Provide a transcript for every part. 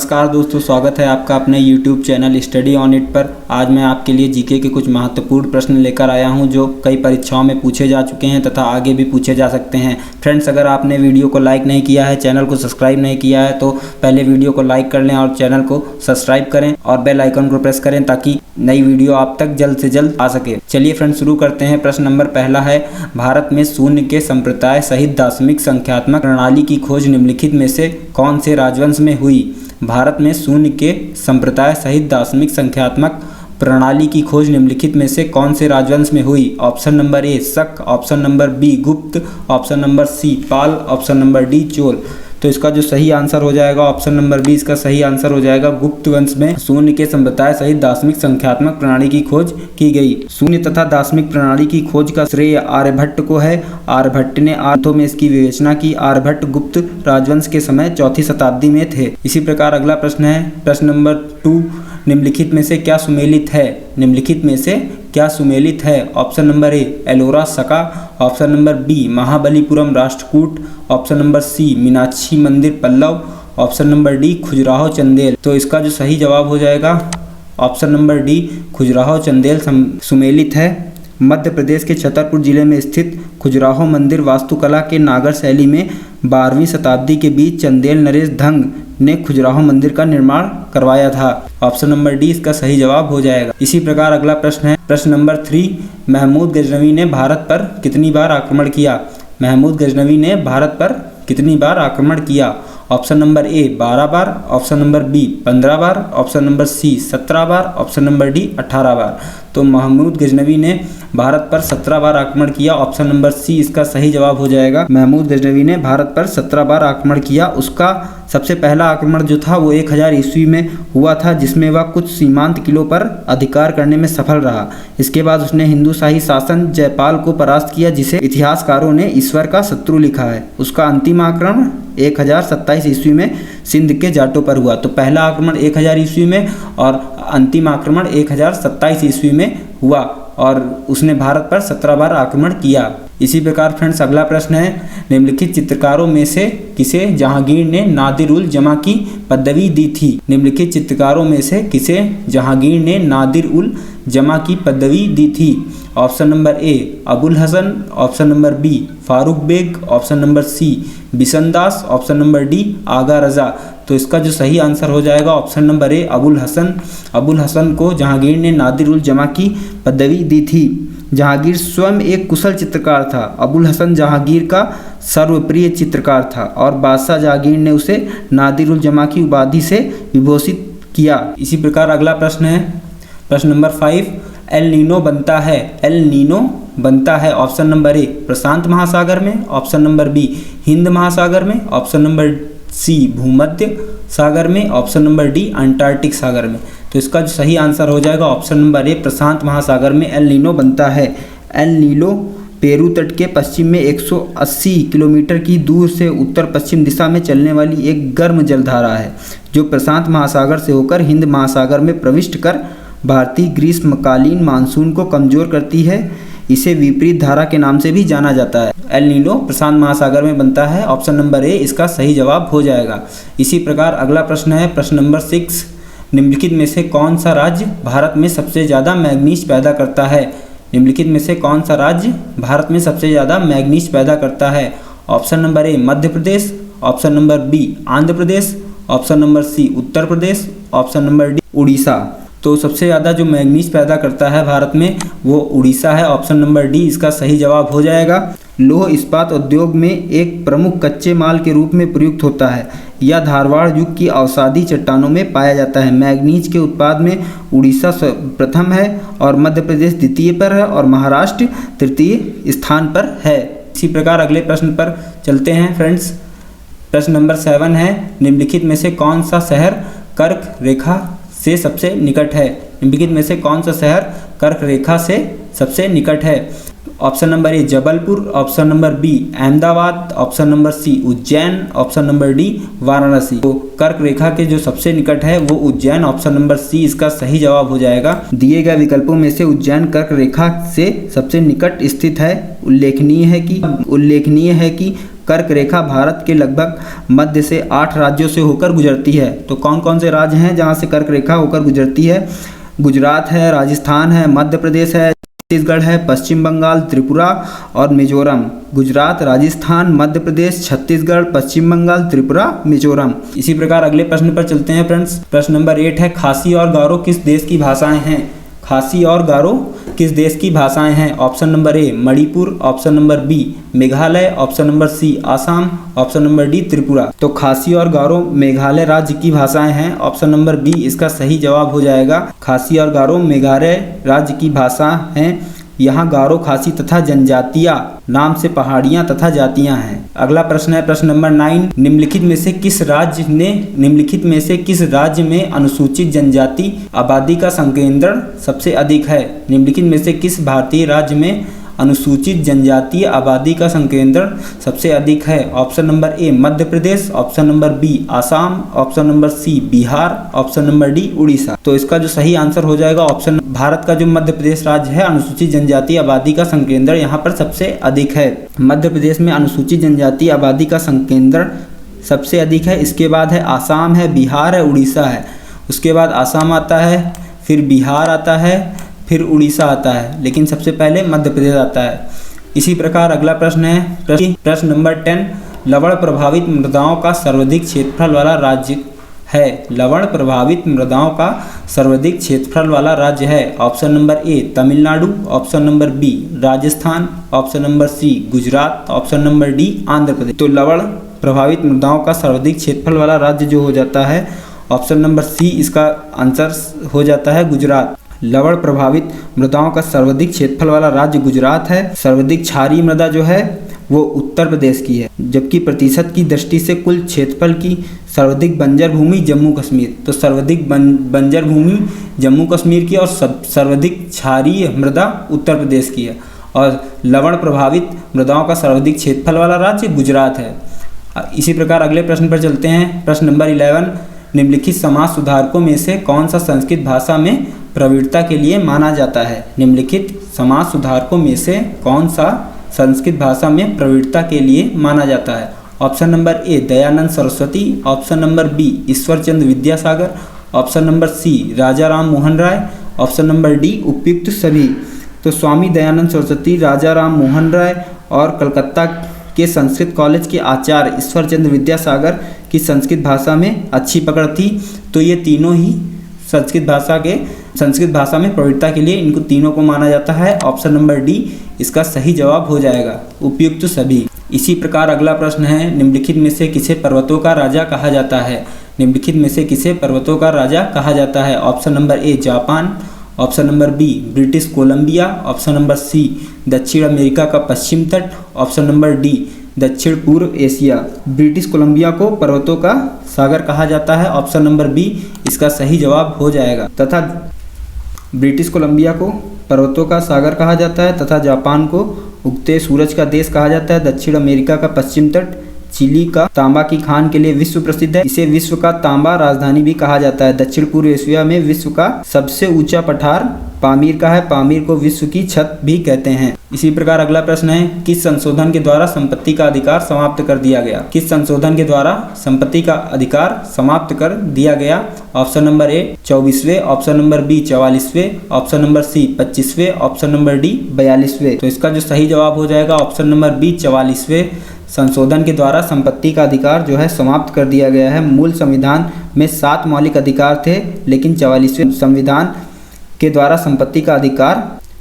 नमस्कार दोस्तों, स्वागत है आपका अपने YouTube channel study on it पर। आज मैं आपके लिए जीके के कुछ महत्वपूर्ण प्रश्न लेकर आया हूं जो कई परीक्षाओं में पूछे जा चुके हैं तथा आगे भी पूछे जा सकते हैं। फ्रेंड्स, अगर आपने वीडियो को लाइक नहीं किया है, चैनल को सब्सक्राइब नहीं किया है तो पहले वीडियो को लाइक कर लें और चैनल को सब्सक्राइब करें और बेल आइकन को प्रेस करें ताकि नई वीडियो आप तक जल्द से जल्द आ सके। चलिए फ्रेंड्स, शुरू करते हैं। प्रश्न नंबर पहला है, भारत में शून्य के संप्रदाय सहित दार्शनिक संख्यात्मक प्रणाली की खोज निम्नलिखित में से कौन से राजवंश में हुई? भारत में शून्य के संप्रदाय सहित दार्शनिक संख्यात्मक प्रणाली की खोज निम्नलिखित में से कौन से राजवंश में हुई? ऑप्शन नंबर ए शक, ऑप्शन नंबर बी गुप्त, ऑप्शन नंबर सी पाल, ऑप्शन नंबर डी चोल। तो इसका जो सही आंसर हो जाएगा ऑप्शन नंबर बी, इसका सही आंसर हो जाएगा गुप्त वंश में शून्य के संप्रदाय सहित दार्शनिक संख्यात्मक प्रणाली की खोज की गई। शून्य तथा दार्शनिक प्रणाली की खोज का श्रेय आर्यभट्ट को है। आर्यभट्ट ने आर्थों में इसकी विवेचना की। आर्यभट्ट गुप्त राजवंश के समय चौथी शताब्दी में थे। इसी प्रकार अगला प्रश्न है, प्रश्न नंबर 2, निम्नलिखित में से क्या सुमेलित है? निम्नलिखित में से क्या सुमेलित है? ऑप्शन नंबर ए एलोरा सका, option number B Mahabalipuram Rashtrakuta, option number C Meenakshi मंदिर Pallava, option number D Khajuraho Chandel. तो इसका जो सही जवाब हो जाएगा option number D Khajuraho Chandel सुमेलित है। मध्य प्रदेश के छतरपुर जिले में स्थित खजुराहो मंदिर वास्तुकला के नागर शैली में 12वीं शताब्दी के बीच चंदेल नरेश धंग ने खजुराहो मंदिर का निर्माण करवाया था। ऑप्शन नंबर डी इसका सही जवाब हो जाएगा। इसी प्रकार अगला प्रश्न है, प्रश्न नंबर 3, महमूद गजनवी ने भारत पर कितनी बार आक्रमण किया? महमूद गजनवी ने भारत पर कितनी बार आक्रमण किया? ऑप्शन नंबर ए 12 बार, ऑप्शन नंबर बी 15 बार, ऑप्शन नंबर सी 17 बार, ऑप्शन नंबर डी 18 बार। तो महमूद गजनवी ने भारत पर 17 बार आक्रमण किया। ऑप्शन नंबर सी इसका सही जवाब हो जाएगा। महमूद गजनवी ने भारत पर 17 बार आक्रमण किया। उसका सबसे पहला आक्रमण जो था वो 1000 ईस्वी में हुआ था, जिसमें वह कुछ सीमांत किलों पर अधिकार करने में सफल रहा। इसके बाद उसने हिंदू शाही शासन जयपाल को परास्त किया, जिसे इतिहासकारों ने ईश्वर का शत्रु लिखा है। उसका अंतिम आक्रमण 1027 ईस्वी में सिंध के जाटों पर हुआ। तो पहला आक्रमण 1000 ईस्वी में और अंतिम आक्रमण 1027 ईस्वी में हुआ और उसने भारत पर 17 बार आक्रमण किया। इसी प्रकार फ्रेंड्स अगला प्रश्न है, निम्नलिखित चित्रकारों में से किसे जहांगीर ने नादिर उल जमा की पदवी दी थी? निम्नलिखित चित्रकारों में से किसे जहांगीर ने नादिर उल जमा की पदवी दी थी? Option number A Abul Hasan, option number B Farooq Beg, option number C Bishandas, option number D Aqa Raza. तो इसका जो सही आंसर हो जाएगा option number A Abul Hasan. Abul Hasan को जहांगीर ने नादिर उल जमा की पदवी दी थी। जहांगीर स्वयं एक कुशल चित्रकार था। अबुल हसन जहांगीर का सर्वप्रिय चित्रकार था और बादशाह जहांगीर ने उसे नादिर उल जमा की उपाधि से विभूषित किया। इसी प्रकार अगला प्रश्न है, प्रश्न नंबर 5, एल नीनो बनता है। एल नीनो बनता है ऑप्शन नंबर ए प्रशांत महासागर में, ऑप्शन नंबर बी हिंद महासागर में, ऑप्शन नंबर सी भूमध्य सागर में, ऑप्शन नंबर डी अंटार्कटिक सागर में। तो इसका जो सही आंसर हो जाएगा ऑप्शन नंबर ए प्रशांत महासागर में एल नीनो बनता है। एल नीनो पेरू तट के पश्चिम में 180 किलोमीटर की दूर से उत्तर पश्चिम दिशा में चलने वाली एक गर्म जलधारा है, जो प्रशांत महासागर से होकर हिंद महासागर में प्रविष्ट कर भारतीय ग्रीष्मकालीन मानसून को कमजोर करती है। इसे विपरीत धारा के नाम से भी जाना जाता है। एल नीनो प्रशांत महासागर में बनता है। ऑप्शन नंबर ए इसका सही जवाब हो जाएगा। इसी प्रकार अगला प्रश्न है, प्रश्न नंबर 6, निम्नलिखित में से कौन सा राज्य भारत में सबसे ज़्यादा मैग्नीज पैदा करता है? निम्नलिखित में से कौन सा राज्य भारत में सबसे ज़्यादा मैग्नीज पैदा करता है? Option number A Madhya Pradesh, option number B Andhra Pradesh, option number C Uttar Pradesh, option number D Orissa. तो सबसे ज़्यादा जो मैग्नीज पैदा करता है भारत में वो उड़ीसा है। ऑप्शन नंबर डी इसका सही जवाब हो जाएगा। लौह इस्पात उद्योग में एक प्रमुख कच्चे माल के रूप में प्रयुक्त होता है। यह धारवाड़ युग की अवसादी चट्टानों में पाया जाता है। मैग्नीज के उत्पाद में उड़ीसा प्रथम है और मध्य प्रदेश द्वितीय पर है और महाराष्ट्र तृतीय स्थान पर है। इसी प्रकार अगले प्रश्न पर चलते हैं फ्रेंड्स। प्रश्न नंबर 7 है, निम्नलिखित में से कौन सा शहर कर्क रेखा से सबसे निकट है? निम्नलिखित में से कौन सा शहर कर्क रेखा से सबसे निकट है? Option number A Jabalpur, option number B Ahmedabad, option number C Ujjain, option number D Varanasi. तो कर्क रेखा के जो सबसे निकट है वो उज्जैन। ऑप्शन नंबर सी इसका सही जवाब हो जाएगा। दिए गए विकल्पों में से उज्जैन कर्क रेखा से सबसे निकट स्थित है। उल्लेखनीय है कि कर्क रेखा भारत के लगभग मध्य से 8 राज्यों से होकर गुजरती है। तो कौन कौन से राज्य हैं जहां से कर्क रेखा होकर गुजरती है? गुजरात है, राजस्थान है, मध्य प्रदेश है, छत्तीसगढ़ है, पश्चिम बंगाल, त्रिपुरा और मिजोरम। गुजरात, राजस्थान, मध्य प्रदेश, छत्तीसगढ़, पश्चिम बंगाल, त्रिपुरा, मिजोरम। इसी प्रकार अगले प्रश्न पर चलते हैं फ्रेंड्स। प्रश्न नंबर 8 है, खासी और गारो किस देश की भाषाएं हैं? खासी और गारो किस देश की भाषाएं हैं? Option number A Manipur, option number B Meghalaya, option number C Assam, option number D Tripura. तो खासी और गारो मेघालय राज्य की भाषाएं हैं। ऑप्शन नंबर बी इसका सही जवाब हो जाएगा। खासी और गारो मेघालय राज्य की भाषा हैं। यहाँ गारो, खासी तथा जनजातियां नाम से पहाड़ियां तथा जातियां हैं। अगला प्रश्न है प्रश्न नंबर 9, निम्नलिखित में से किस राज्य में अनुसूचित जनजाति आबादी का संकेंद्रण सबसे अधिक है? निम्नलिखित में से किस भारतीय राज्य में अनुसूचित जनजातीय आबादी का संकेंद्रण सबसे अधिक है? Option number A Madhya Pradesh, option number B Assam, option number C Bihar, option number D Orissa. तो इसका जो सही आंसर हो जाएगा ऑप्शन, भारत का जो मध्य प्रदेश राज्य है अनुसूचित जनजातीय आबादी का संकेंद्रण यहाँ पर सबसे अधिक है। मध्य प्रदेश में अनुसूचित जनजातीय आबादी का संकेंद्रण सबसे अधिक है। इसके बाद है आसाम है, बिहार है, उड़ीसा है। उसके बाद आसाम आता है, फिर बिहार आता है, फिर उड़ीसा आता है, लेकिन सबसे पहले मध्य प्रदेश आता है। इसी प्रकार अगला प्रश्न है प्रश्न नंबर 10, लवण प्रभावित मृदाओं का सर्वाधिक क्षेत्रफल वाला राज्य है? लवण प्रभावित मृदाओं का सर्वाधिक क्षेत्रफल वाला राज्य है। Option number A Tamil Nadu, option number B Rajasthan, option number C Gujarat, option number D Andhra Pradesh. तो लवण प्रभावित मृदाओं का सर्वाधिक क्षेत्रफल वाला राज्य जो हो जाता है ऑप्शन नंबर सी इसका आंसर हो जाता है गुजरात। लवण प्रभावित मृदाओं का सर्वाधिक क्षेत्रफल वाला राज्य गुजरात है। सर्वाधिक क्षारीय मृदा जो है वो उत्तर प्रदेश की है, जबकि प्रतिशत की दृष्टि से कुल क्षेत्रफल की सर्वाधिक बंजर भूमि जम्मू कश्मीर। तो सर्वाधिक बंजर भूमि जम्मू कश्मीर की और सर्वाधिक क्षारीय मृदा उत्तर प्रदेश की है। और लवण प्रभावित मृदाओं का सर्वाधिक क्षेत्रफल वाला राज्य गुजरात है। इसी प्रकार अगले प्रश्न पर चलते हैं। प्रश्न नंबर 11, निम्नलिखित समाज सुधारकों में से कौन सा संस्कृत भाषा में प्रवीणता के लिए माना जाता है? निम्नलिखित समाज सुधारकों में से कौन सा संस्कृत भाषा में प्रवीणता के लिए माना जाता है? Option number A Dayanand Saraswati, option number B Ishwarchandra Vidyasagar, option number C Raja Ram Mohan Roy, option number D उपयुक्त सभी। तो स्वामी दयानंद सरस्वती, राजा राम मोहन राय और कलकत्ता के संस्कृत कॉलेज के आचार्य ईश्वरचंद्र विद्यासागर की संस्कृत भाषा में अच्छी पकड़ थी। तो ये तीनों ही संस्कृत भाषा में प्रवीणता के लिए इनको तीनों को माना जाता है। ऑप्शन नंबर डी इसका सही जवाब हो जाएगा, उपयुक्त सभी। इसी प्रकार अगला प्रश्न है, निम्नलिखित में से किसे पर्वतों का राजा कहा जाता है? निम्नलिखित में से किसे पर्वतों का राजा कहा जाता है? Option number A Japan, option number B British Columbia, option number C दक्षिण अमेरिका का पश्चिम तट, ऑप्शन नंबर डी दक्षिण पूर्व एशिया। ब्रिटिश कोलंबिया को पर्वतों का सागर कहा जाता है। ऑप्शन नंबर बी इसका सही जवाब हो जाएगा। तथा ब्रिटिश कोलंबिया को पर्वतों का सागर कहा जाता है तथा जापान को उगते सूरज का देश कहा जाता है। दक्षिण अमेरिका का पश्चिम तट चिली का तांबा की खान के लिए विश्व प्रसिद्ध है। इसे विश्व का तांबा राजधानी भी कहा जाता है। दक्षिण पूर्व एशिया में विश्व का सबसे ऊंचा पठार पामीर का है। पामीर को विश्व की छत भी कहते हैं। इसी प्रकार अगला प्रश्न है, किस संशोधन के द्वारा संपत्ति का अधिकार समाप्त कर दिया गया? किस संशोधन के द्वारा संपत्ति का अधिकार समाप्त कर दिया गया? ऑप्शन नंबर ए 24वें, ऑप्शन नंबर बी 44वें, ऑप्शन नंबर सी 25वें, ऑप्शन नंबर डी 42वें। तो इसका जो सही जवाब हो जाएगा ऑप्शन नंबर बी 44वें। संशोधन के द्वारा संपत्ति का अधिकार जो है समाप्त कर दिया गया है। मूल संविधान में 7 मौलिक अधिकार थे, लेकिन 44वें संविधान के द्वारा संपत्ति का अधिकार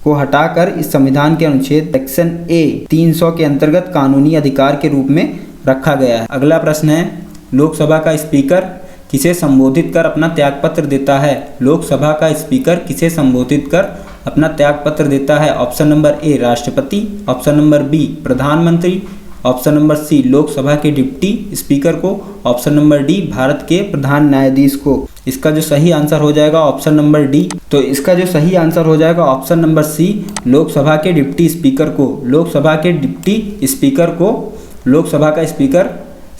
को हटाकर इस संविधान के अनुच्छेद सेक्शन ए 300 के अंतर्गत कानूनी अधिकार के रूप में रखा गया है। अगला प्रश्न है, लोकसभा का स्पीकर किसे संबोधित कर अपना त्यागपत्र देता है? लोकसभा का स्पीकर किसे संबोधित कर अपना त्यागपत्र देता है? ऑप्शन नंबर ए राष्ट्रपति, ऑप्शन नंबर बी प्रधानमंत्री, ऑप्शन नंबर सी लोकसभा के डिप्टी स्पीकर को, ऑप्शन नंबर डी भारत के प्रधान न्यायाधीश को। इसका जो सही आंसर हो जाएगा ऑप्शन नंबर डी। तो इसका जो सही आंसर हो जाएगा ऑप्शन नंबर सी लोकसभा के डिप्टी स्पीकर को। लोकसभा के डिप्टी स्पीकर को लोकसभा का स्पीकर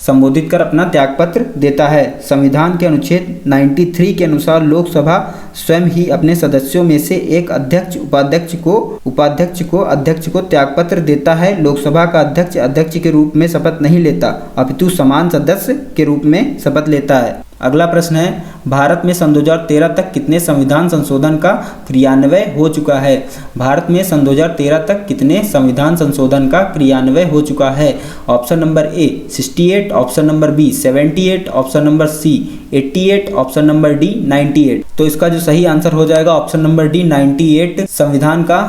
संबोधित कर अपना त्यागपत्र देता है। संविधान के अनुच्छेद 93 के अनुसार लोकसभा स्वयं ही अपने सदस्यों में से एक अध्यक्ष उपाध्यक्ष को त्यागपत्र देता है। लोकसभा का अध्यक्ष के रूप में शपथ नहीं लेता, अपितु समान सदस्य के रूप में शपथ लेता है। अगला प्रश्न है, भारत में सन 2013 तक कितने संविधान संशोधन का क्रियान्वयन हो चुका है? भारत में सन 2013 तक कितने संविधान संशोधन का क्रियान्वयन हो चुका है? Option number A 68, option number B 78, option number C 88, option number D 98। तो इसका जो सही आंसर हो जाएगा ऑप्शन नंबर डी 98 संविधान का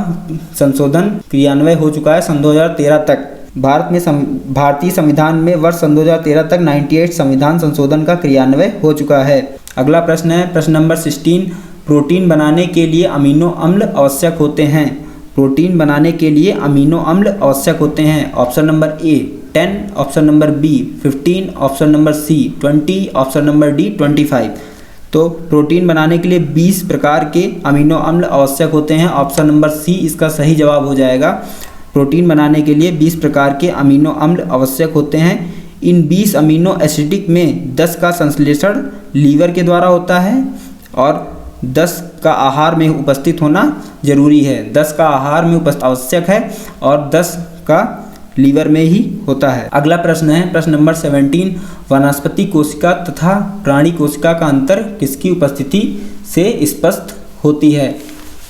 संशोधन क्रियान्वयन हो चुका है सन 2013 तक। भारतीय संविधान में वर्ष सन 2013 तक 98 संविधान संशोधन का क्रियान्वयन हो चुका है। अगला प्रश्न है, प्रश्न नंबर 16, प्रोटीन बनाने के लिए अमीनो अम्ल आवश्यक होते हैं। प्रोटीन बनाने के लिए अमीनो अम्ल आवश्यक होते हैं। Option number A 10, option number B 15, option number C 20, option number D 25। तो प्रोटीन बनाने के लिए 20 प्रकार के अमीनो अम्ल आवश्यक होते हैं। ऑप्शन नंबर सी इसका सही जवाब हो जाएगा। प्रोटीन बनाने के लिए 20 प्रकार के अमीनो अम्ल आवश्यक होते हैं। इन 20 अमीनो एसिडिक में 10 का संश्लेषण लीवर के द्वारा होता है और 10 का आहार में उपस्थित होना जरूरी है। 10 का आहार में उपस्थित आवश्यक है और 10 का लीवर में ही होता है। अगला प्रश्न है, प्रश्न नंबर 17, वनस्पति कोशिका तथा प्राणी कोशिका का अंतर किसकी उपस्थिति से स्पष्ट होती है?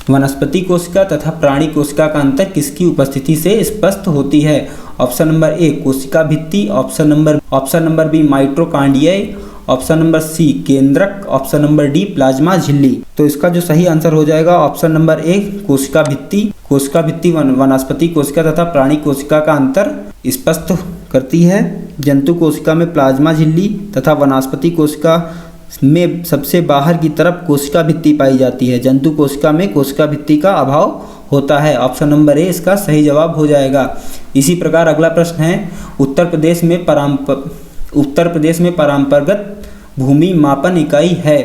वनस्पति कोशिका तथा प्राणी कोशिका का अंतर किसकी उपस्थिति से स्पष्ट होती है? ऑप्शन नंबर ए कोशिका भित्ति, option number B mitochondria, option number C केंद्रक, ऑप्शन नंबर डी प्लाज्मा झिल्ली। तो इसका जो सही आंसर हो जाएगा ऑप्शन नंबर ए कोशिका भित्ति। कोशिका भित्ति वनस्पति कोशिका तथा प्राणी कोशिका का अंतर स्पष्ट करती है। जंतु कोशिका में प्लाज्मा झिल्ली तथा वनस्पति कोशिका में सबसे बाहर की तरफ कोशिका भित्ति पाई जाती है। जंतु कोशिका में कोशिका भित्ति का अभाव होता है। ऑप्शन नंबर ए इसका सही जवाब हो जाएगा। इसी प्रकार अगला प्रश्न है, उत्तर प्रदेश में परंपरागत भूमि मापन इकाई है।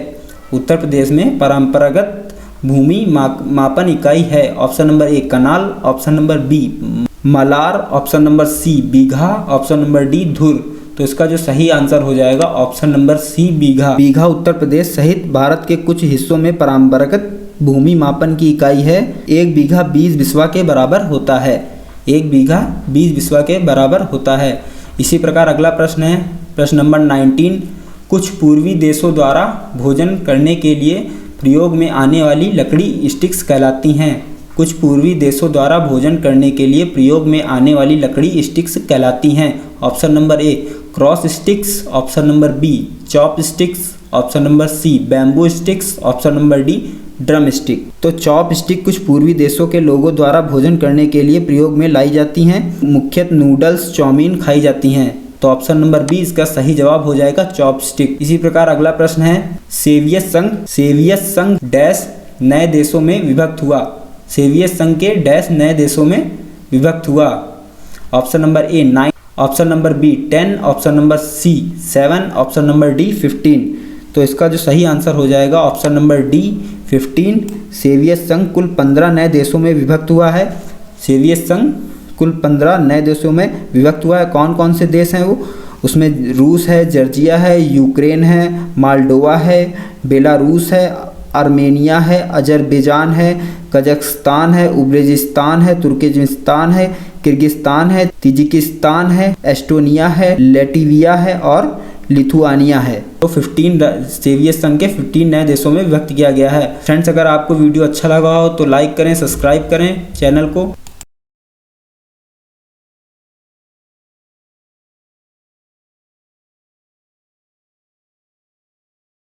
उत्तर प्रदेश में परंपरागत भूमि मापन इकाई है। Option number A kanal, option number B मलार, option number C bigha, option number D धुर। तो इसका जो सही आंसर हो जाएगा ऑप्शन नंबर सी बीघा। बीघा उत्तर प्रदेश सहित भारत के कुछ हिस्सों में परंपरागत भूमि मापन की इकाई है। 1 बीघा 20 बिस्वा के बराबर होता है। 1 बीघा 20 बिस्वा के बराबर होता है। इसी प्रकार अगला प्रश्न है, प्रश्न नंबर 19, कुछ पूर्वी देशों द्वारा भोजन करने के लिए प्रयोग में आने वाली लकड़ी स्टिक्स कहलाती हैं। कुछ पूर्वी देशों द्वारा भोजन करने के लिए प्रयोग में आने वाली लकड़ी स्टिक्स कहलाती हैं। Option number A cross sticks, option number B chopsticks, option number C bamboo sticks, option number D drum stick. तो चॉप स्टिक कुछ पूर्वी देशों के लोगों द्वारा भोजन करने के लिए प्रयोग में लाई जाती हैं। मुख्यतः नूडल्स चाउमीन खाई जाती हैं। तो ऑप्शन नंबर बी इसका सही जवाब हो जाएगा चॉप स्टिक। इसी प्रकार अगला प्रश्न है, सोवियत संघ डैश नए देशों में विभक्त हुआ। सोवियत संघ के डैश नए देशों में विभक्त हुआ। Option number A 9, option number B 10, option number C 7, option number D 15। तो इसका जो सही आंसर हो जाएगा ऑप्शन नंबर डी 15। सोवियत संघ कुल 15 नए देशों में विभक्त हुआ है। सोवियत संघ कुल 15 नए देशों में विभक्त हुआ है। कौन कौन से देश हैं वो? उसमें रूस है, जॉर्जिया है, यूक्रेन है, मोल्डोवा है, बेलारूस है, आर्मेनिया है, अजरबैजान है, कजाकिस्तान है, उज्बेकिस्तान है, तुर्कमेनिस्तान है, किर्गिस्तान है, ताजिकिस्तान है, एस्टोनिया है, लैटविया है और लिथुआनिया है। तो 15 सोवियत संघ के 15 नए देशों में विभक्त किया गया है। फ्रेंड्स, अगर आपको वीडियो अच्छा लगा हो तो लाइक करें, सब्सक्राइब करें चैनल को।